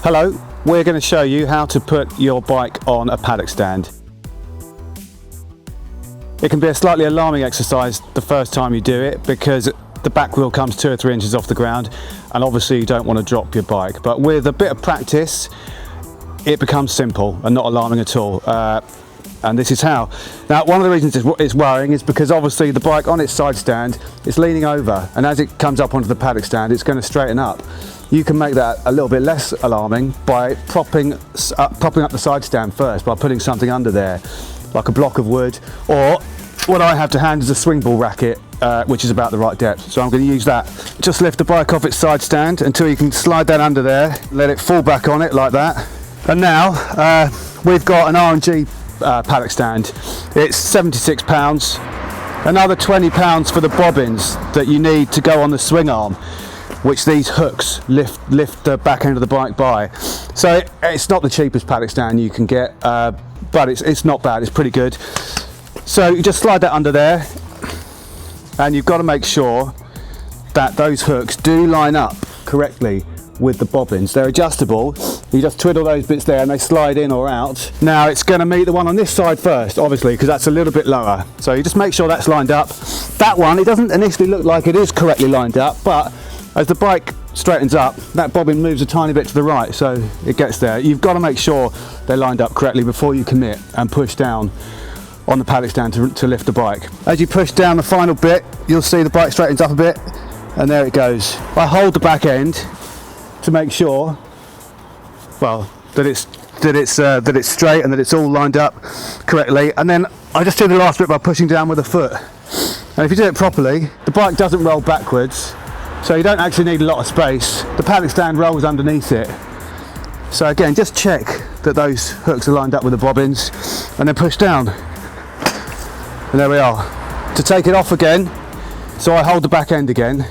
Hello, we're going to show you how to put your bike on a paddock stand. It can be a slightly alarming exercise the first time you do it because the back wheel comes 2 or 3 inches off the ground and obviously you don't want to drop your bike. But with a bit of practice, it becomes simple and not alarming at all. And this is how. Now, one of the reasons it's worrying is because obviously the bike on its side stand is leaning over, and as it comes up onto the paddock stand, it's going to straighten up. You can make that a little bit less alarming by propping up the side stand first, by putting something under there, like a block of wood, or what I have to hand is a swing ball racket, which is about the right depth. So I'm going to use that. Just lift the bike off its side stand until you can slide that under there, let it fall back on it like that. And now we've got an R&G paddock stand. It's £76, another £20 for the bobbins that you need to go on the swing arm, which these hooks lift the back end of the bike by. So it's not the cheapest paddock stand you can get, but it's not bad, it's pretty good. So you just slide that under there, and you've got to make sure that those hooks do line up correctly with the bobbins. They're adjustable. You just twiddle those bits there and they slide in or out. Now it's going to meet the one on this side first, obviously, because that's a little bit lower. So you just make sure that's lined up. That one, it doesn't initially look like it is correctly lined up, but as the bike straightens up, that bobbin moves a tiny bit to the right, so it gets there. You've got to make sure they're lined up correctly before you commit and push down on the paddock stand to lift the bike. As you push down the final bit, you'll see the bike straightens up a bit, and there it goes. I hold the back end to make sure, well, that it's straight and that it's all lined up correctly, and then I just do the last bit by pushing down with a foot. And if you do it properly, the bike doesn't roll backwards, so you don't actually need a lot of space. The paddock stand rolls underneath it. So again, just check that those hooks are lined up with the bobbins, and then push down. And there we are. To take it off again, so I hold the back end again,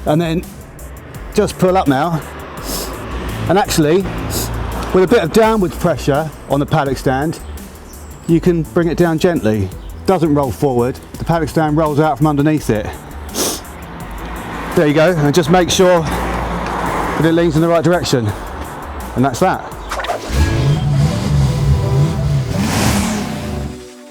and then just pull up now. And actually, with a bit of downward pressure on the paddock stand, you can bring it down gently. It doesn't roll forward, the paddock stand rolls out from underneath it. There you go, and just make sure that it leans in the right direction. And that's that.